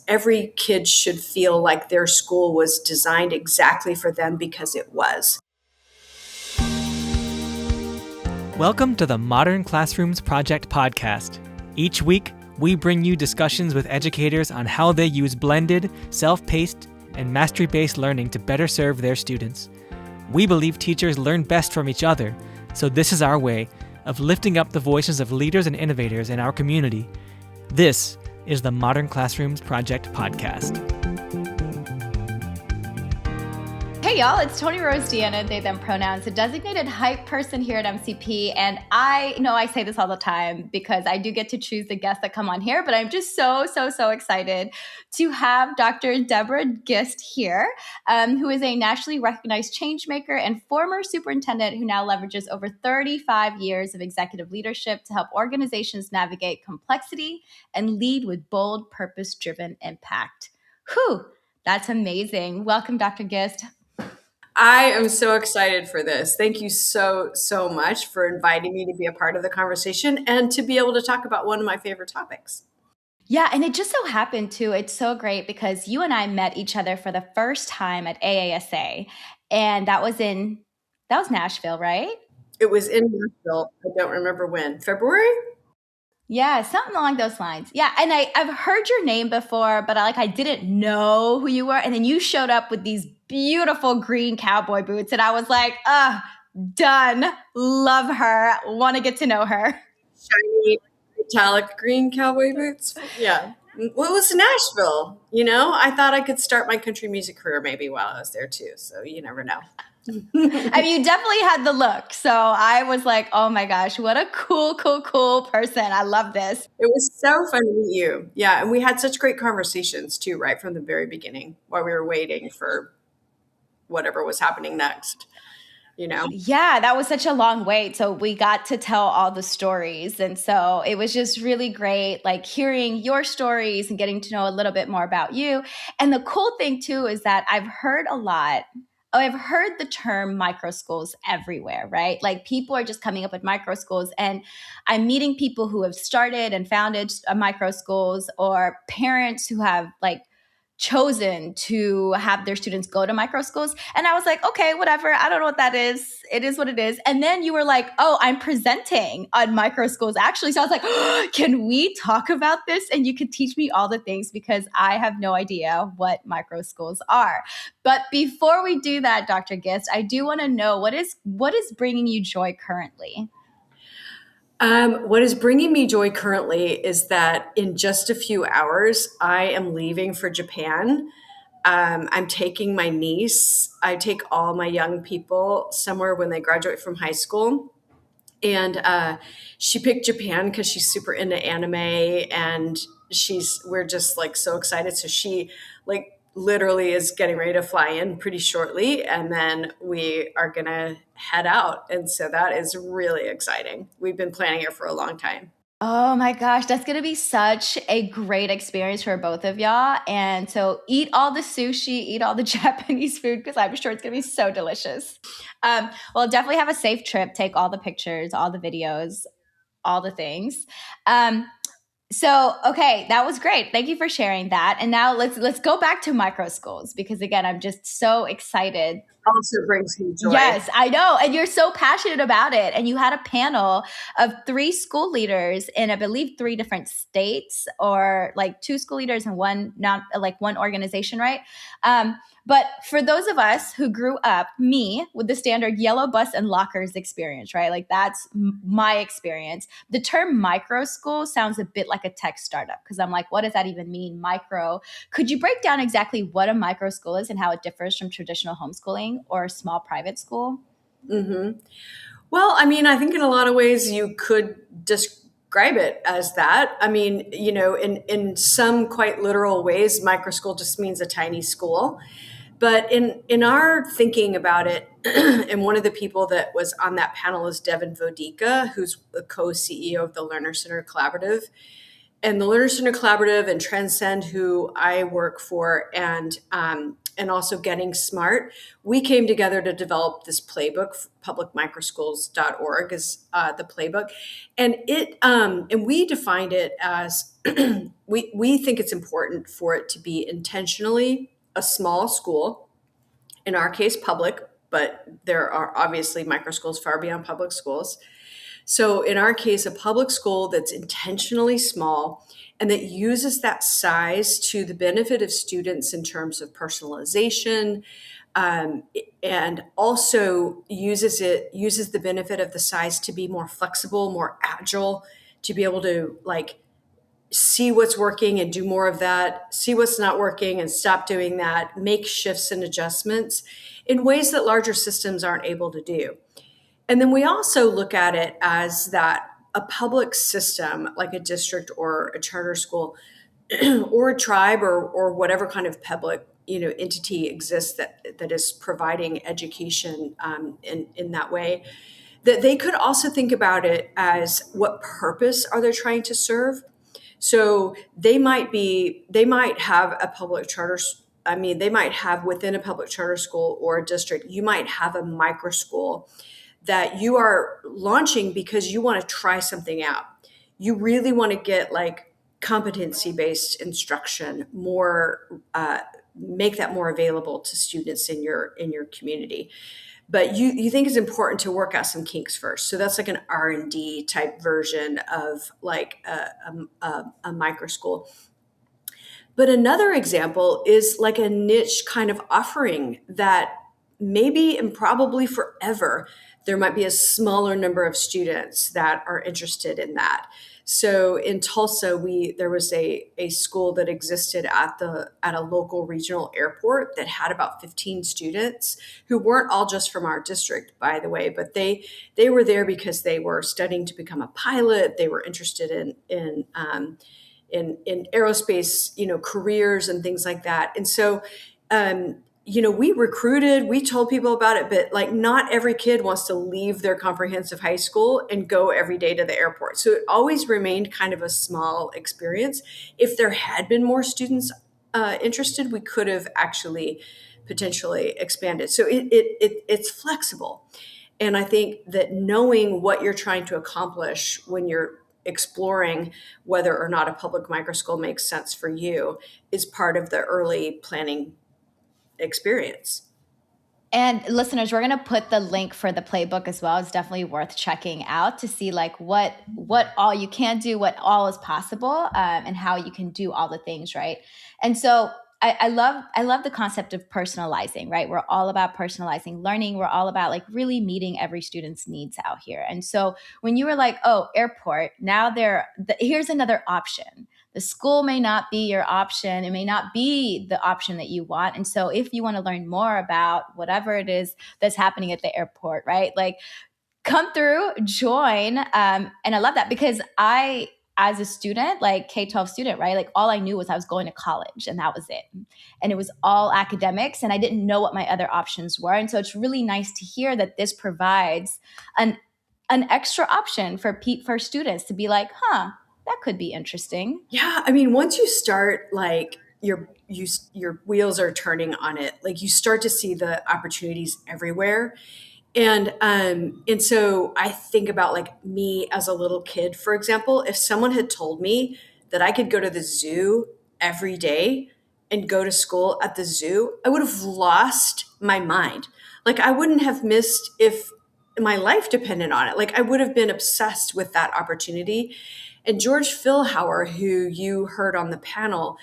every kid should feel like their school was designed exactly for them because it was. Welcome to the Modern Classrooms Project podcast. Each week, we bring you discussions with educators on how they use blended, self-paced, and mastery-based learning to better serve their students. We believe teachers learn best from each other, so this is our way of lifting up the voices of leaders and innovators in our community. This is the Modern Classrooms Project podcast. Hey y'all, it's Tony Rose Deanna, they, them pronouns, a designated hype person here at MCP. And I know I say this all the time because I do get to choose the guests that come on here, but I'm just so excited to have Dr. Deb Gist here, who is a nationally recognized change maker and former superintendent who now leverages over 35 years of executive leadership to help organizations navigate complexity and lead with bold, purpose-driven impact. Whew, that's amazing. Welcome, Dr. Gist. I am so excited for this. Thank you so much for inviting me to be a part of the conversation and to be able to talk about one of my favorite topics. Yeah, and it just so happened too, it's so great because you and I met each other for the first time at AASA, and that was Nashville, right? It was in Nashville. I don't remember when. February? Yeah, something along those lines. Yeah, and I've heard your name before, but I didn't know who you were. And then you showed up with these beautiful green cowboy boots, and I was like, done. Love her. Want to get to know her. Shiny, metallic green cowboy boots. Yeah. Well, it was Nashville. You know, I thought I could start my country music career maybe while I was there too. So you never know. I mean, you definitely had the look. So I was like, oh my gosh, what a cool person. I love this. It was so fun to meet you. Yeah. And we had such great conversations too, right from the very beginning while we were waiting for whatever was happening next, you know? Yeah, that was such a long wait. So we got to tell all the stories. And so it was just really great, like hearing your stories and getting to know a little bit more about you. And the cool thing too is that I've heard the term microschools everywhere, right? Like people are just coming up with microschools, and I'm meeting people who have started and founded microschools, or parents who have chosen to have their students go to microschools. And I was like, okay, whatever. I don't know what that is. It is what it is. And then you were like, oh, I'm presenting on microschools actually. So I was like, oh, can we talk about this? And you could teach me all the things because I have no idea what microschools are. But before we do that, Dr. Gist, I do want to know what is bringing you joy currently? What is bringing me joy currently is that in just a few hours, I am leaving for Japan. I'm taking my niece. I take all my young people somewhere when they graduate from high school. And she picked Japan because she's super into anime, and we're just so excited. So she literally is getting ready to fly in pretty shortly, and then we are going to head out. And so that is really exciting. We've been planning it for a long time. Oh my gosh, that's going to be such a great experience for both of y'all. And so eat all the sushi, eat all the Japanese food, because I'm sure it's going to be so delicious. Well, definitely have a safe trip. Take all the pictures, all the videos, all the things. So, okay, that was great. Thank you for sharing that. And now let's go back to microschools, because again, I'm just so excited. Also brings me joy. Yes, I know. And you're so passionate about it. And you had a panel of 3 school leaders in, I believe, 3 different states, or 2 school leaders and one organization, right? But for those of us who grew up, me, with the standard yellow bus and lockers experience, right? That's my experience. The term micro school sounds a bit like a tech startup, because I'm like, what does that even mean, micro? Could you break down exactly what a micro school is and how it differs from traditional homeschooling or a small private school? Mm-hmm. Well, I mean, I think in a lot of ways you could describe it as that. I mean, in some quite literal ways, micro school just means a tiny school. But in our thinking about it, and one of the people that was on that panel is Devin Vodica, who's the co-CEO of the Learner Center Collaborative. And the Learner Center Collaborative and Transcend, who I work for, and and also getting smart, we came together to develop this playbook. Publicmicroschools.org is the playbook. And and we defined it as we think it's important for it to be intentionally a small school, in our case, public, but there are obviously microschools far beyond public schools. So in our case, a public school that's intentionally small and that uses that size to the benefit of students in terms of personalization, and also uses the benefit of the size to be more flexible, more agile, to be able to like see what's working and do more of that, see what's not working and stop doing that, make shifts and adjustments in ways that larger systems aren't able to do. And then we also look at it as that a public system, like a district or a charter school or a tribe or whatever kind of public entity exists that is providing education in that way, that they could also think about it as what purpose are they trying to serve. So they might have a public charter. I mean, they might have within a public charter school or a district, you might have a micro school that you are launching because you want to try something out. You really want to get like competency-based instruction more, make that more available to students in your community. But you think it's important to work out some kinks first. So that's like an R&D type version of like a micro school. But another example is like a niche kind of offering that maybe and probably forever, there might be a smaller number of students that are interested in that. So in Tulsa, there was a school that existed at a local regional airport that had about 15 students who weren't all just from our district, by the way, but they were there because they were studying to become a pilot. They were interested in aerospace, careers and things like that. And so, we recruited, we told people about it, but like not every kid wants to leave their comprehensive high school and go every day to the airport. So it always remained kind of a small experience. If there had been more students interested, we could have actually potentially expanded. So it's flexible. And I think that knowing what you're trying to accomplish when you're exploring whether or not a public microschool makes sense for you is part of the early planning experience. And listeners, we're going to put the link for the playbook as well. It's definitely worth checking out to see like what all you can do, what all is possible, and how you can do all the things, right? And so I love the concept of personalizing, right? We're all about personalizing learning. We're all about like really meeting every student's needs out here. And so when you were like, oh, airport, now here's another option. The school may not be your option. It may not be the option that you want. And so if you want to learn more about whatever it is that's happening at the airport, right? Like come through, join. And I love that because as a student, like K-12 student, right? Like all I knew was I was going to college and that was it. And it was all academics and I didn't know what my other options were. And so it's really nice to hear that this provides an extra option for students to be like, that could be interesting. Yeah. I mean, once you start, like your wheels are turning on it, like you start to see the opportunities everywhere. And so I think about like me as a little kid, for example, if someone had told me that I could go to the zoo every day and go to school at the zoo, I would have lost my mind. Like I wouldn't have missed if my life depended on it. Like I would have been obsessed with that opportunity. And George Philhauer, who you heard on the panel,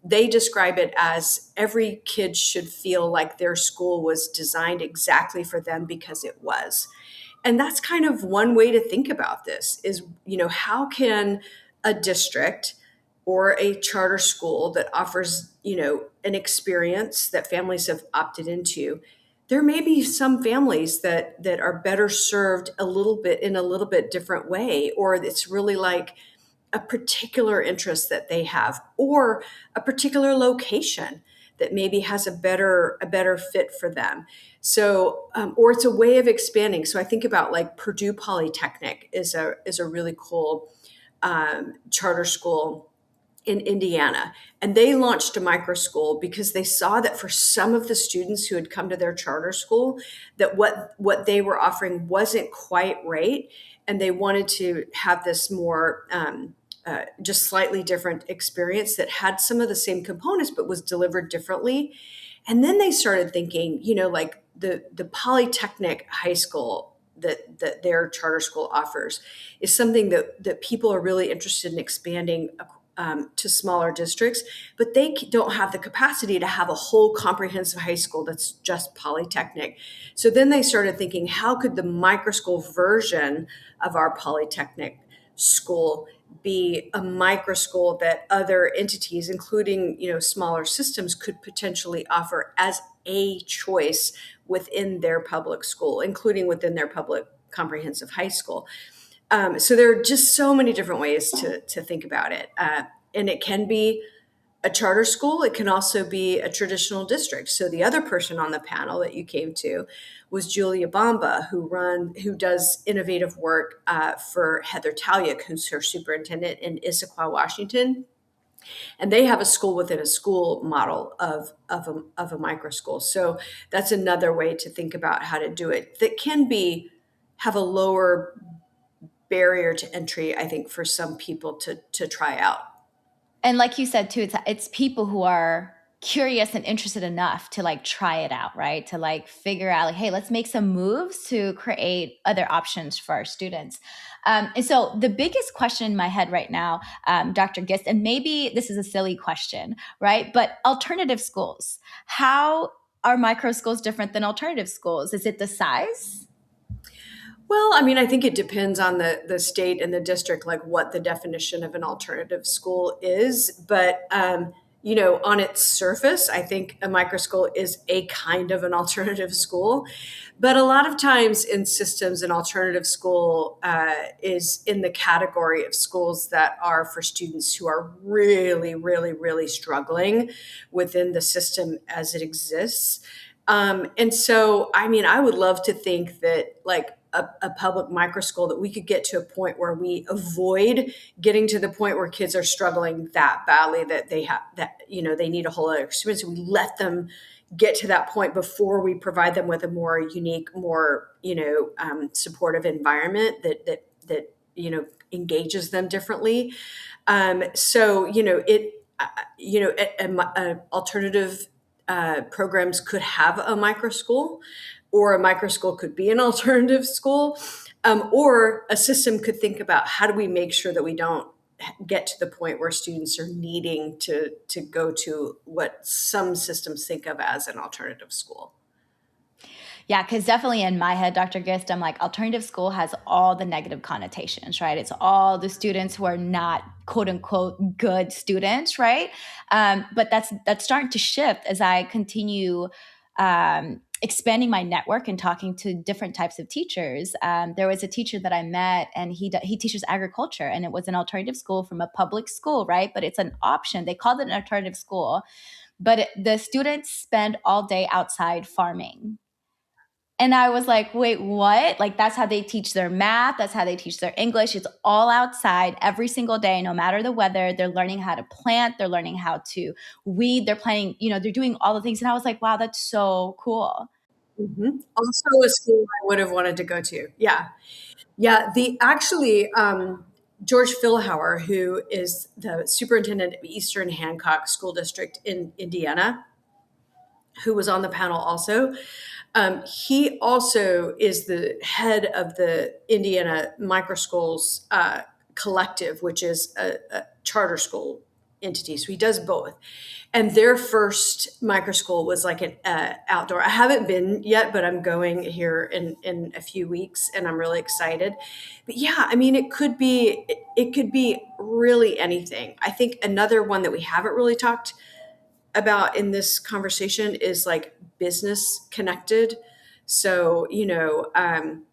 they describe it as every kid should feel like their school was designed exactly for them because it was. And that's kind of one way to think about this is, how can a district or a charter school that offers, an experience that families have opted into, there may be some families that are better served in a little bit different way, or it's really like a particular interest that they have, or a particular location that maybe has a better fit for them. So, or it's a way of expanding. So I think about like Purdue Polytechnic is a really cool charter school in Indiana, and they launched a micro school because they saw that for some of the students who had come to their charter school, that what they were offering wasn't quite right, and they wanted to have this more just slightly different experience that had some of the same components but was delivered differently. And then they started thinking, like the Polytechnic high school that their charter school offers is something that people are really interested in expanding to smaller districts, but they don't have the capacity to have a whole comprehensive high school that's just Polytechnic. So then they started thinking, how could the micro school version of our Polytechnic school be a micro school that other entities, including smaller systems, could potentially offer as a choice within their public school, including within their public comprehensive high school. So there are just so many different ways to think about it. And it can be a charter school. It can also be a traditional district. So the other person on the panel that you came to was Julia Bamba, who does innovative work for Heather Talyuk, who's her superintendent in Issaquah, Washington. And they have a school within a school model of a micro school. So that's another way to think about how to do it that can have a lower barrier to entry, I think, for some people to try out. And like you said too, it's people who are curious and interested enough to like try it out, right? To like figure out like, hey, let's make some moves to create other options for our students. And so the biggest question in my head right now, Dr. Gist, and maybe this is a silly question, right? But alternative schools, how are micro schools different than alternative schools? Is it the size? Well, I mean, I think it depends on the state and the district, like what the definition of an alternative school is. But, on its surface, I think a micro school is a kind of an alternative school. But a lot of times in systems, an alternative school is in the category of schools that are for students who are really, really, really struggling within the system as it exists. And so, I mean, I would love to think that like a public micro school, that we could get to a point where we avoid getting to the point where kids are struggling that badly that they have that, they need a whole other experience. We let them get to that point before we provide them with a more unique, more, supportive environment that engages them differently. Alternative programs could have a micro school, or a micro school could be an alternative school, or a system could think about how do we make sure that we don't get to the point where students are needing to go to what some systems think of as an alternative school. Yeah, because definitely in my head, Dr. Gist, I'm like, alternative school has all the negative connotations, right? It's all the students who are not quote unquote good students, right? But that's starting to shift as I continue expanding my network and talking to different types of teachers. There was a teacher that I met, and he teaches agriculture, and it was an alternative school from a public school, right? But it's an option. They called it an alternative school, but the students spend all day outside farming. And I was like, wait, what? Like, that's how they teach their math. That's how they teach their English. It's all outside every single day, no matter the weather. They're learning how to plant. They're learning how to weed. They're planting, they're doing all the things. And I was like, wow, that's so cool. Mm-hmm. Also a school I would have wanted to go to. Yeah. Yeah. George Philhauer, who is the superintendent of Eastern Hancock School District in Indiana, who was on the panel also, he also is the head of the Indiana Microschools Collective, which is a charter school entity. So he does both. And their first micro school was like an outdoor. I haven't been yet, but I'm going here in a few weeks, and I'm really excited. But yeah, I mean, it could be really anything. I think another one that we haven't really talked about in this conversation is like business connected. So,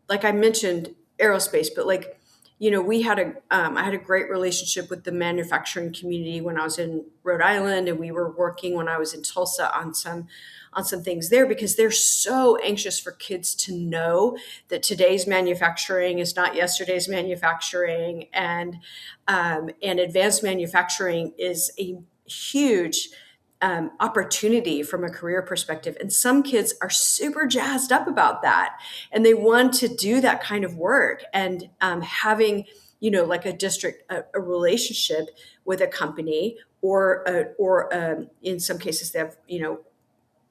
like I mentioned aerospace, but like, we had I had a great relationship with the manufacturing community when I was in Rhode Island, and we were working when I was in Tulsa on some things there, because they're so anxious for kids to know that today's manufacturing is not yesterday's manufacturing, and advanced manufacturing is a huge opportunity from a career perspective. And some kids are super jazzed up about that, and they want to do that kind of work. And having, like a relationship with a company, or in some cases they have,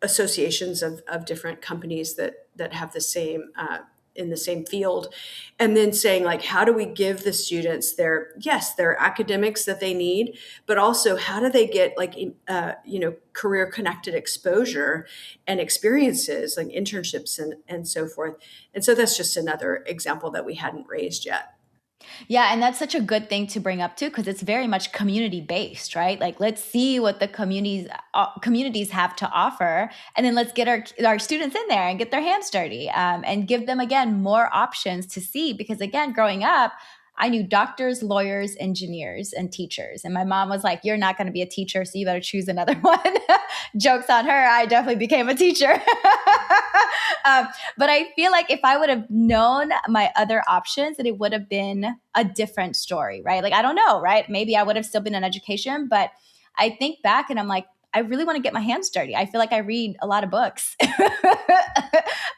associations of different companies that have the same in the same field, and then saying, like, how do we give the students their academics that they need, but also how do they get, like, career connected exposure and experiences, like internships and so forth. And so that's just another example that we hadn't raised yet. Yeah, and that's such a good thing to bring up too, because it's very much community based, right? Like, let's see what the communities have to offer, and then let's get our students in there and get their hands dirty, and give them, again, more options to see. Because, again, growing up, I knew doctors, lawyers, engineers, and teachers. And my mom was like, you're not going to be a teacher, so you better choose another one. Jokes on her. I definitely became a teacher. But I feel like if I would have known my other options, that it would have been a different story, right? Like, I don't know, right? Maybe I would have still been in education, but I think back and I'm like, I really want to get my hands dirty. I feel like I read a lot of books and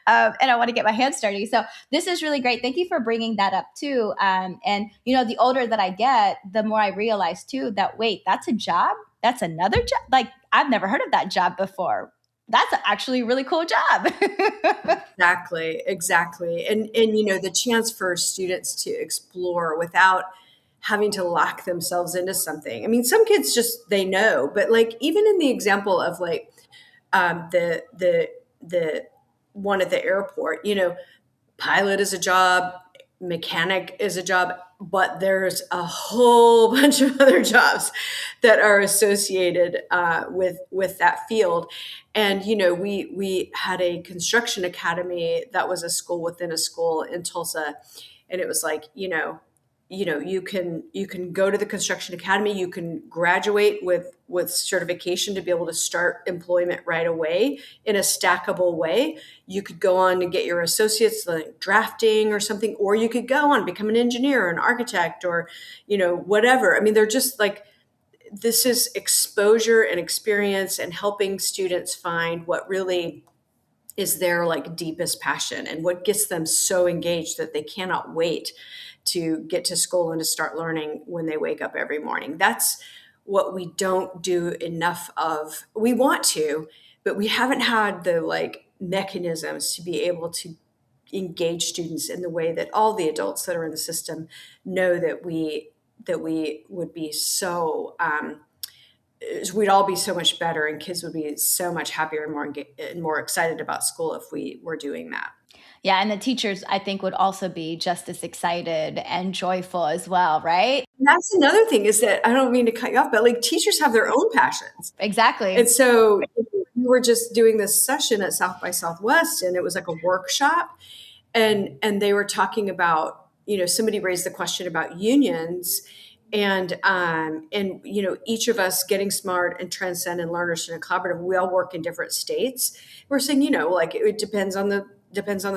I want to get my hands dirty. So this is really great. Thank you for bringing that up too. And, the older that I get, the more I realize too that, wait, that's a job. That's another job. Like, I've never heard of that job before. That's actually a really cool job. Exactly. And the chance for students to explore without having to lock themselves into something. I mean, some kids just, they know, but, like, even in the example of, like, the one at the airport, pilot is a job, mechanic is a job, but there's a whole bunch of other jobs that are associated with that field. And we had a construction academy that was a school within a school in Tulsa, and it was like, you can go to the construction academy, you can graduate with certification to be able to start employment right away in a stackable way. You could go on to get your associates, like drafting or something, or you could go on and become an engineer or an architect, or whatever. I mean, they're just like, this is exposure and experience and helping students find what really is their, like, deepest passion and what gets them so engaged that they cannot wait to get to school and to start learning when they wake up every morning. That's what we don't do enough of. We want to, but we haven't had the, like, mechanisms to be able to engage students in the way that all the adults that are in the system know that we would be so we'd all be so much better, and kids would be so much happier and more excited about school if we were doing that. Yeah, and the teachers, I think, would also be just as excited and joyful as well, right? And that's another thing, is that, I don't mean to cut you off, but, like, teachers have their own passions. Exactly. And so we were just doing this session at South by Southwest, and it was like a workshop, and they were talking about, somebody raised the question about unions, and each of us getting smart and transcend and learners in a collaborative. We all work in different states. We're saying, like, it depends on the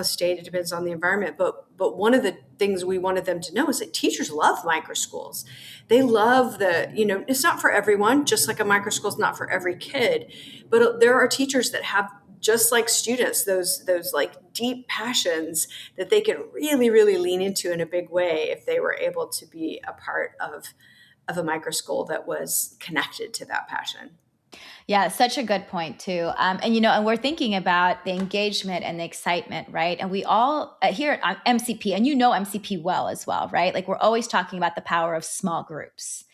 state, it depends on the environment. But one of the things we wanted them to know is that teachers love microschools. They love it's not for everyone, just like a microschool is not for every kid. But there are teachers that have, just like students, those like deep passions that they could really, really lean into in a big way if they were able to be a part of a microschool that was connected to that passion. Yeah, such a good point too. And we're thinking about the engagement and the excitement, right? And we all here at MCP, and MCP well as well, right? Like, we're always talking about the power of small groups.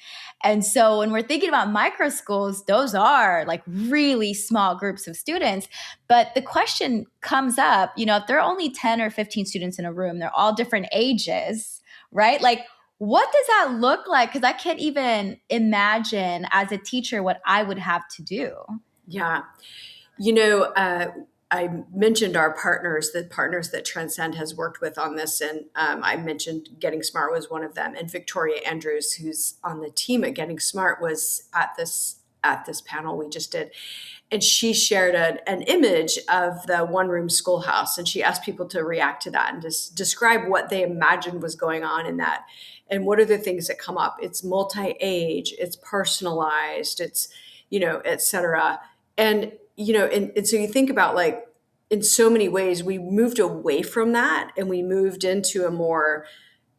And so when we're thinking about microschools, those are like really small groups of students. But the question comes up, if there are only 10 or 15 students in a room, they're all different ages, right? Like, what does that look like? Because I can't even imagine as a teacher what I would have to do. Yeah. I mentioned our partners, the partners that Transcend has worked with on this. And I mentioned Getting Smart was one of them. And Victoria Andrews, who's on the team at Getting Smart, was at this panel we just did. And she shared an image of the one-room schoolhouse. And she asked people to react to that and just describe what they imagined was going on in that. And what are the things that come up? It's multi-age, it's personalized, it's, et cetera. And, and so you think about, like, in so many ways, we moved away from that and we moved into a more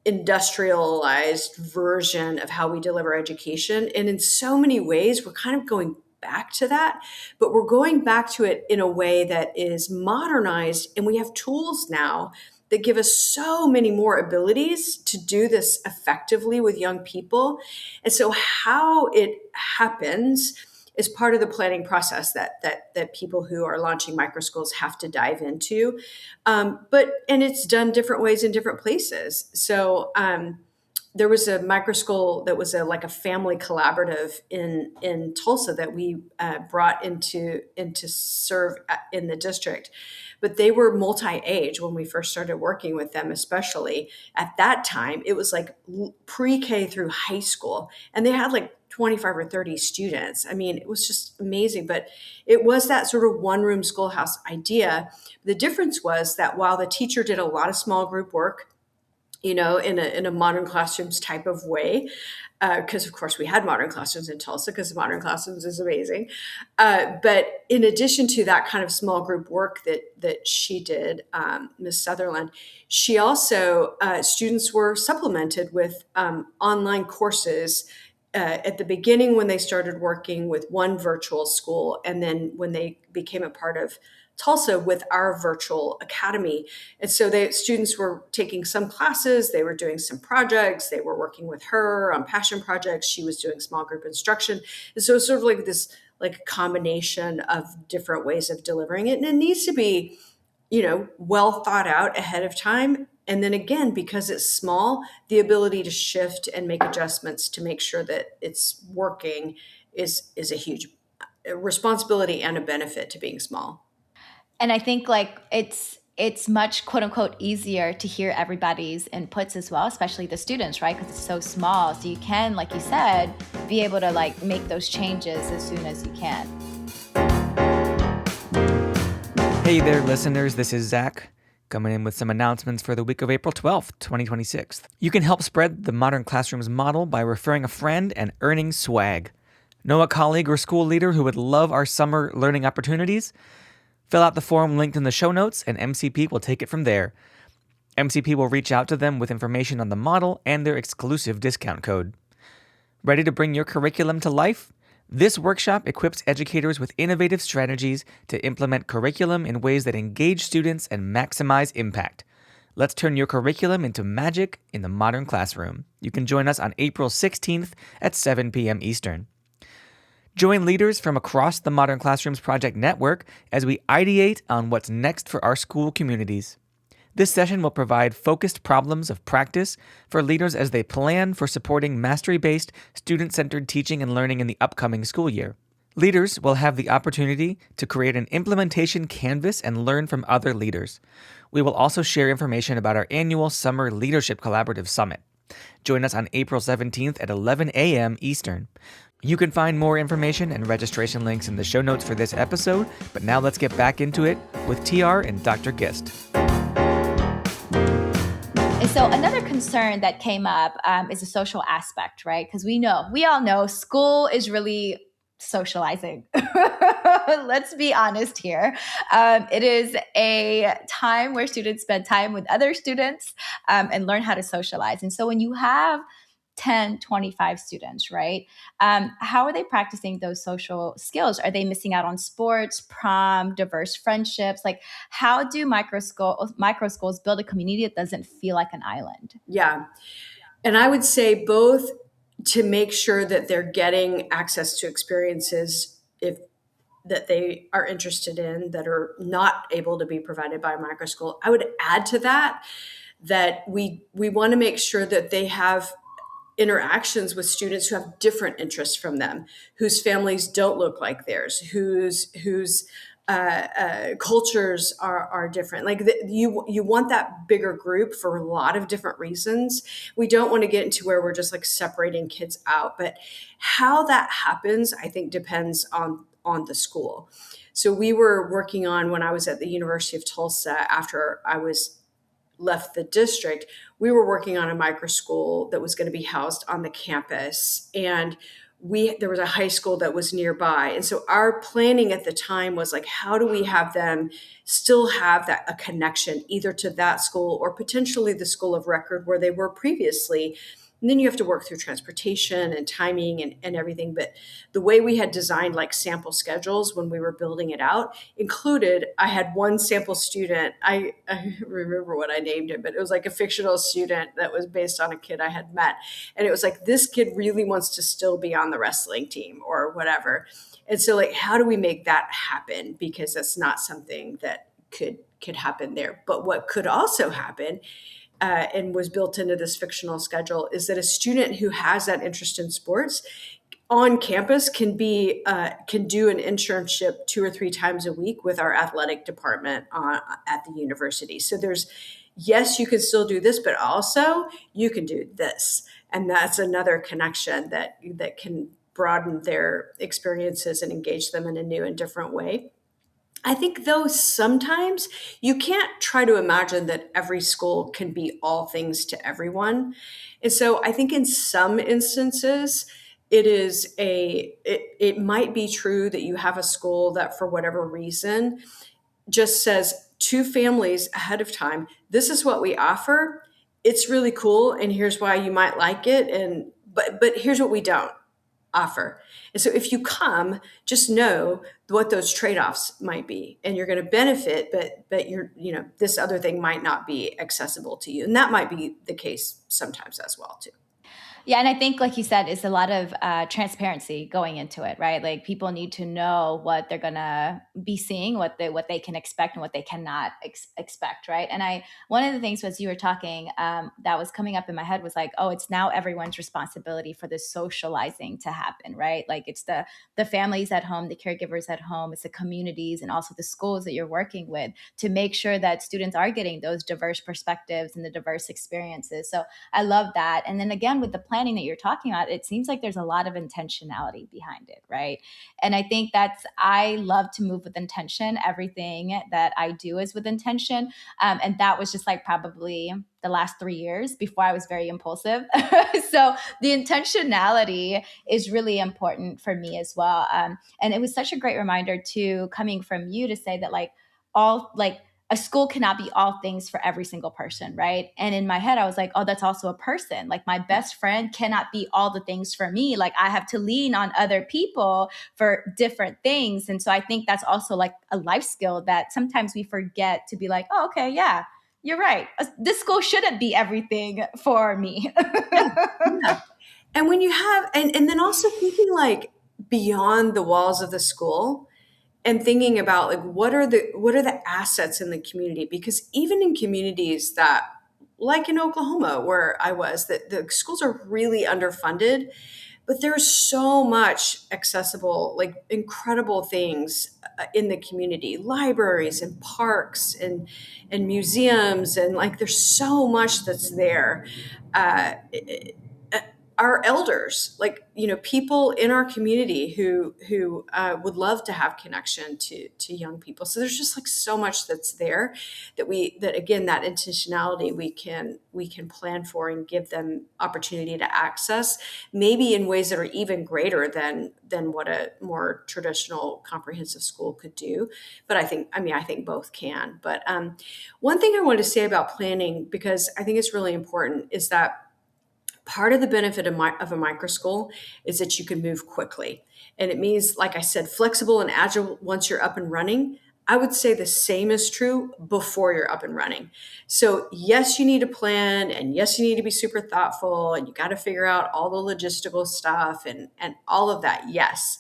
industrialized version of how we deliver education. And in so many ways, we're kind of going back to that, but we're going back to it in a way that is modernized. And we have tools now that give us so many more abilities to do this effectively with young people. And so how it happens is part of the planning process that people who are launching microschools have to dive into. And it's done different ways in different places. So there was a microschool that was like a family collaborative in Tulsa that we brought into serve in the district. But they were multi-age when we first started working with them, especially at that time. It was like pre-K through high school, and they had like 25 or 30 students. I mean, it was just amazing, but it was that sort of one-room schoolhouse idea. The difference was that while the teacher did a lot of small group work, in a modern classrooms type of way, because of course we had modern classrooms in Tulsa because modern classrooms is amazing. But in addition to that kind of small group work that she did, Ms. Sutherland, she also, students were supplemented with online courses at the beginning when they started working with one virtual school, and then when they became a part of Tulsa with our virtual academy. And so students were taking some classes, they were doing some projects, they were working with her on passion projects, she was doing small group instruction. And so it's sort of like this like combination of different ways of delivering it. And it needs to be, well thought out ahead of time. And then again, because it's small, the ability to shift and make adjustments to make sure that it's working is a huge responsibility and a benefit to being small. And I think like it's much quote unquote easier to hear everybody's inputs as well, especially the students, right? Because it's so small. So you can, like you said, be able to like make those changes as soon as you can. Hey there, listeners. This is Zach coming in with some announcements for the week of April 12th, 2026. You can help spread the Modern Classrooms model by referring a friend and earning swag. Know a colleague or school leader who would love our summer learning opportunities? Fill out the form linked in the show notes, and MCP will take it from there. MCP will reach out to them with information on the model and their exclusive discount code. Ready to bring your curriculum to life? This workshop equips educators with innovative strategies to implement curriculum in ways that engage students and maximize impact. Let's turn your curriculum into magic in the modern classroom. You can join us on April 16th at 7 p.m. Eastern. Join leaders from across the Modern Classrooms Project network as we ideate on what's next for our school communities. This session will provide focused problems of practice for leaders as they plan for supporting mastery-based, student-centered teaching and learning in the upcoming school year. Leaders will have the opportunity to create an implementation canvas and learn from other leaders. We will also share information about our annual Summer Leadership Collaborative Summit. Join us on April 17th at 11 a.m. Eastern. You can find more information and registration links in the show notes for this episode, but now let's get back into it with TR and Dr. Gist. And so another concern that came up is the social aspect, right? Because we all know school is really socializing. Let's be honest here. It is a time where students spend time with other students and learn how to socialize. And so when you have 10, 25 students, right? How are they practicing those social skills? Are they missing out on sports, prom, diverse friendships? Like, how do microschools build a community that doesn't feel like an island? Yeah. And I would say both to make sure that they're getting access to experiences that they are interested in that are not able to be provided by a microschool. I would add to that we want to make sure that they have interactions with students who have different interests from them, whose families don't look like theirs, whose cultures are different. Like you want that bigger group for a lot of different reasons. We don't want to get into where we're just like separating kids out, but how that happens, I think, depends on the school. So we were working on, when I was at the University of Tulsa, after I was left the district, we were working on a microschool that was going to be housed on the campus. And there was a high school that was nearby. And so our planning at the time was like, how do we have them still have a connection either to that school or potentially the school of record where they were previously? And then you have to work through transportation and timing and everything. But the way we had designed like sample schedules when we were building it out included, I had one sample student, I remember what I named him, but it was like a fictional student that was based on a kid I had met. And it was like, this kid really wants to still be on the wrestling team or whatever. And so like, how do we make that happen? Because that's not something that could happen there. But what could also happen and was built into this fictional schedule is that a student who has that interest in sports on campus can do an internship 2 or 3 times a week with our athletic department at the university. So yes, you can still do this, but also you can do this. And that's another connection that can broaden their experiences and engage them in a new and different way. I think, though, sometimes you can't try to imagine that every school can be all things to everyone. And so I think in some instances, it might be true that you have a school that for whatever reason just says to families ahead of time, this is what we offer. It's really cool. And here's why you might like it. But here's what we don't offer. And so if you come, just know what those trade-offs might be, and you're going to benefit, but this other thing might not be accessible to you. And that might be the case sometimes as well too. Yeah. And I think, like you said, it's a lot of transparency going into it, right? Like people need to know what they're going to be seeing, what they can expect and what they cannot expect, right? And one of the things was you were talking that was coming up in my head was like, oh, it's now everyone's responsibility for the socializing to happen, right? Like it's the families at home, the caregivers at home, it's the communities and also the schools that you're working with to make sure that students are getting those diverse perspectives and the diverse experiences. So I love that. And then again, with the planning that you're talking about, it seems like there's a lot of intentionality behind it, right? And I think I love to move with intention. Everything that I do is with intention. And that was just like probably the last 3 years before I was very impulsive. So the intentionality is really important for me as well. And it was such a great reminder too, coming from you to say that a school cannot be all things for every single person, right? And in my head, I was like, oh, that's also a person. Like my best friend cannot be all the things for me. Like I have to lean on other people for different things. And so I think that's also like a life skill that sometimes we forget to be like, oh, okay, yeah, you're right. This school shouldn't be everything for me. Yeah. And when you have, and then also thinking like beyond the walls of the school, and thinking about like what are the assets in the community, because even in communities that, like in Oklahoma where I was, that the schools are really underfunded, but there's so much accessible, like incredible things in the community, libraries and parks and museums, and like there's so much that's there. Our elders, like, people in our community who would love to have connection to young people. So there's just like so much that's there that again, that intentionality we can plan for and give them opportunity to access, maybe in ways that are even greater than what a more traditional comprehensive school could do. But I think both can. But one thing I wanted to say about planning, because I think it's really important, is that part of the benefit of a microschool is that you can move quickly. And it means, like I said, flexible and agile once you're up and running. I would say the same is true before you're up and running. So yes, you need a plan, and yes, you need to be super thoughtful, and you got to figure out all the logistical stuff and all of that. Yes.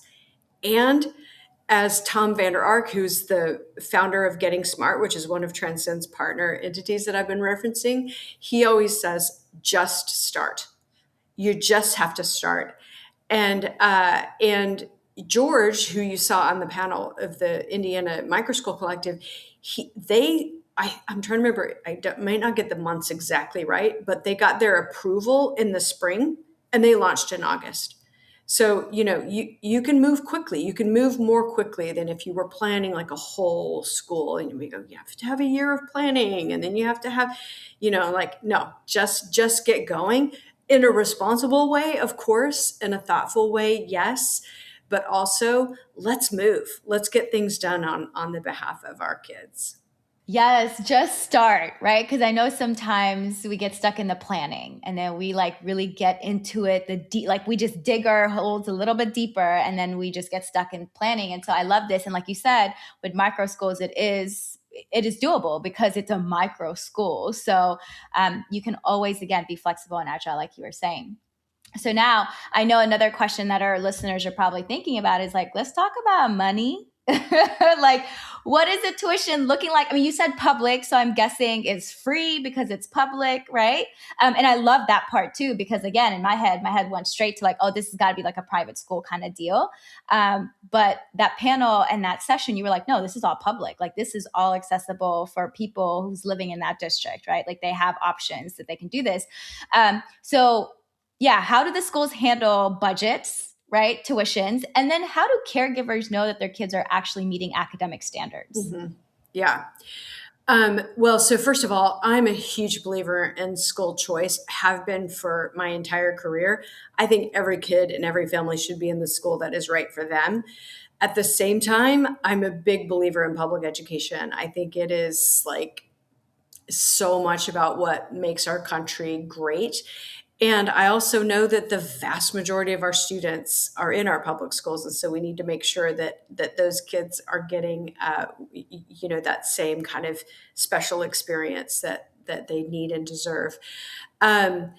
And as Tom Vander Ark, who's the founder of Getting Smart, which is one of Transcend's partner entities that I've been referencing, he always says, just start. You just have to start. And George, who you saw on the panel of the Indiana Microschool Collective, I'm trying to remember, might not get the months exactly right, but they got their approval in the spring and they launched in August. So, you can move quickly. You can move more quickly than if you were planning like a whole school and we go, you have to have a year of planning. And then you have to have, no, just get going in a responsible way, of course, in a thoughtful way. Yes. But also let's move. Let's get things done on the behalf of our kids. Yes, just start, right? Because I know sometimes we get stuck in the planning and then we really get into it, we just dig our holes a little bit deeper and then we just get stuck in planning. And so I love this. And like you said, with micro schools, it is doable because it's a micro school. So you can always, again, be flexible and agile, like you were saying. So now I know another question that our listeners are probably thinking about is let's talk about money. What is the tuition looking like? I mean, you said public, so I'm guessing it's free because it's public, right? And I love that part too, because again, in my head went straight to oh, this has got to be a private school kind of deal. But that panel and that session, you were no, this is all public. This is all accessible for people who's living in that district, right? They have options that they can do this. So yeah, how do the schools handle budgets? Right? Tuitions. And then how do caregivers know that their kids are actually meeting academic standards? Mm-hmm. Yeah. Well, so first of all, I'm a huge believer in school choice, have been for my entire career. I think every kid and every family should be in the school that is right for them. At the same time, I'm a big believer in public education. I think it is so much about what makes our country great. And I also know that the vast majority of our students are in our public schools. And so we need to make sure that those kids are getting, that same kind of special experience that they need and deserve. And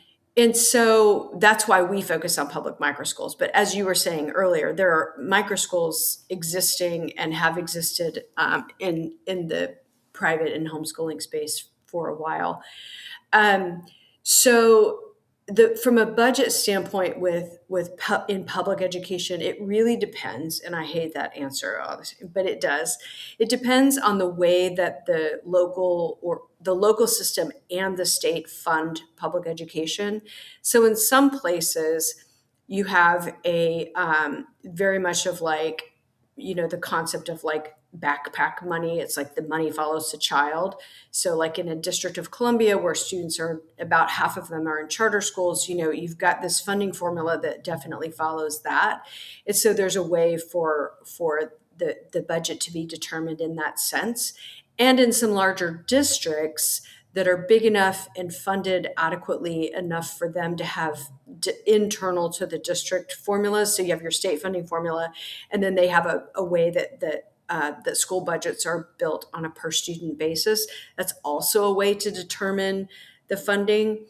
so that's why we focus on public microschools. But as you were saying earlier, there are microschools existing and have existed in the private and homeschooling space for a while. From a budget standpoint in public education, it really depends, and I hate that answer, but it does. It depends on the way that the local system and the state fund public education. So in some places, you have a very much of the concept of backpack money. It's the money follows the child. So in a District of Columbia where students are about half of them are in charter schools, you've got this funding formula that definitely follows that. And so there's a way for the budget to be determined in that sense. And in some larger districts that are big enough and funded adequately enough for them to have internal to the district formulas. So you have your state funding formula, and then they have a way that school budgets are built on a per student basis. That's also a way to determine the funding.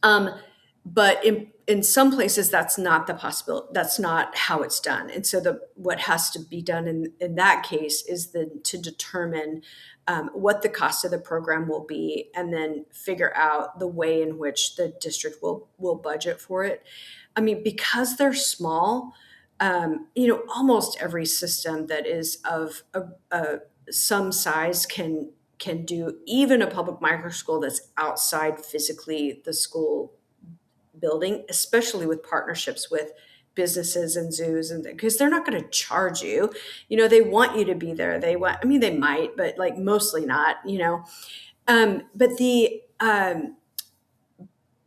But in some places, that's not the possibility. That's not how it's done. And so what has to be done in that case is to determine what the cost of the program will be, and then figure out the way in which the district will budget for it. I mean, because they're small, almost every system that is of some size can do even a public microschool that's outside physically the school building, especially with partnerships with businesses and zoos, and because they're not going to charge you. They want you to be there. They might, but mostly not.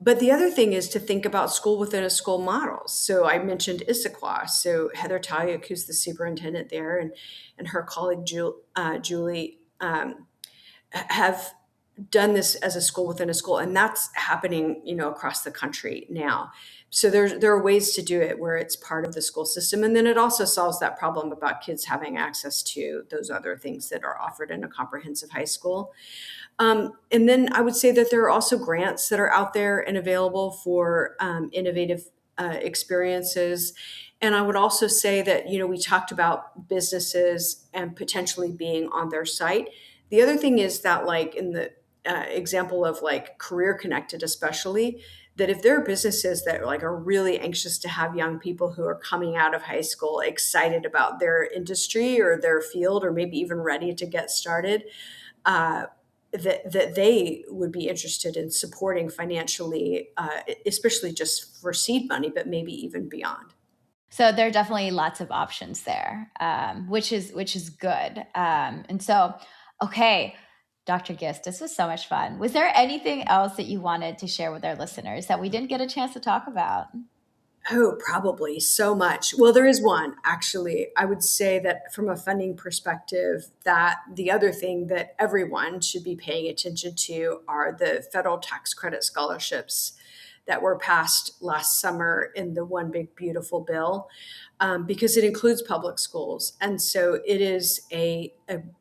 But the other thing is to think about school within a school model. So I mentioned Issaquah. So Heather Talyuk, who's the superintendent there, and her colleague Julie have done this as a school within a school, and that's happening, across the country now. So there are ways to do it where it's part of the school system, and then it also solves that problem about kids having access to those other things that are offered in a comprehensive high school. And then I would say that there are also grants that are out there and available for innovative experiences. And I would also say that, we talked about businesses and potentially being on their site. The other thing is that in the example of Career Connected, especially, that if there are businesses that like are really anxious to have young people who are coming out of high school excited about their industry or their field, or maybe even ready to get started, that they would be interested in supporting financially, especially just for seed money, but maybe even beyond. So there are definitely lots of options there, which is good. And so, okay, Dr. Gist, this was so much fun. Was there anything else that you wanted to share with our listeners that we didn't get a chance to talk about? Oh, probably so much. Well, there is one, actually. I would say that from a funding perspective, that the other thing that everyone should be paying attention to are the federal tax credit scholarships that were passed last summer in the One Big Beautiful Bill, because it includes public schools. And so it is an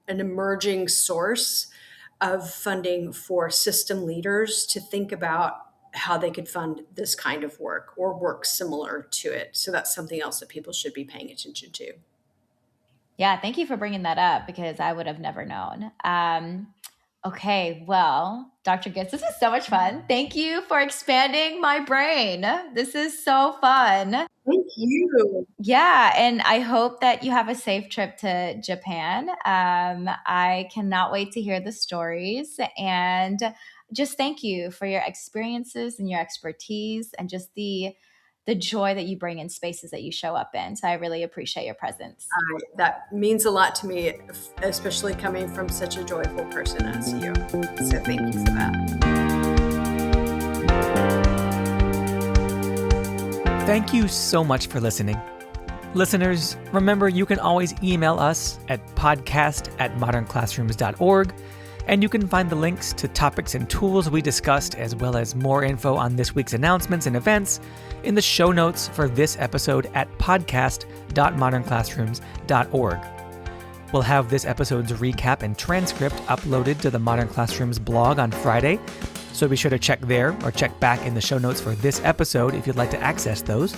emerging source of funding for system leaders to think about how they could fund this kind of work or work similar to it. So that's something else that people should be paying attention to. Yeah, thank you for bringing that up because I would have never known. Okay, well, Dr. Gist, this is so much fun. Thank you for expanding my brain. This is so fun. Thank you. Yeah, and I hope that you have a safe trip to Japan. I cannot wait to hear the stories, and just thank you for your experiences and your expertise and just the joy that you bring in spaces that you show up in. So I really appreciate your presence. That means a lot to me, especially coming from such a joyful person as you. So thank you for that. Thank you so much for listening. Listeners, remember you can always email us at podcast@modernclassrooms.org, and you can find the links to topics and tools we discussed, as well as more info on this week's announcements and events, in the show notes for this episode at podcast.modernclassrooms.org. We'll have this episode's recap and transcript uploaded to the Modern Classrooms blog on Friday, so be sure to check there or check back in the show notes for this episode if you'd like to access those.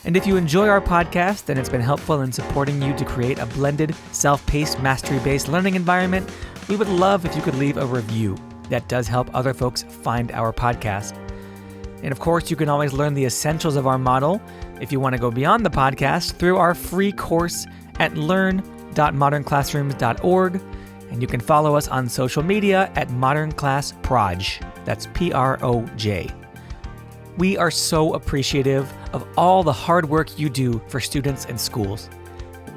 And if you enjoy our podcast and it's been helpful in supporting you to create a blended, self-paced, mastery-based learning environment, we would love if you could leave a review. That does help other folks find our podcast. And of course, you can always learn the essentials of our model, if you want to go beyond the podcast, through our free course at learn.modernclassrooms.org. And you can follow us on social media at ModernClassProj. That's PROJ. We are so appreciative of all the hard work you do for students and schools.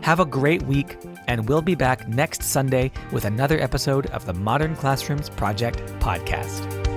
Have a great week, and we'll be back next Sunday with another episode of the Modern Classrooms Project podcast.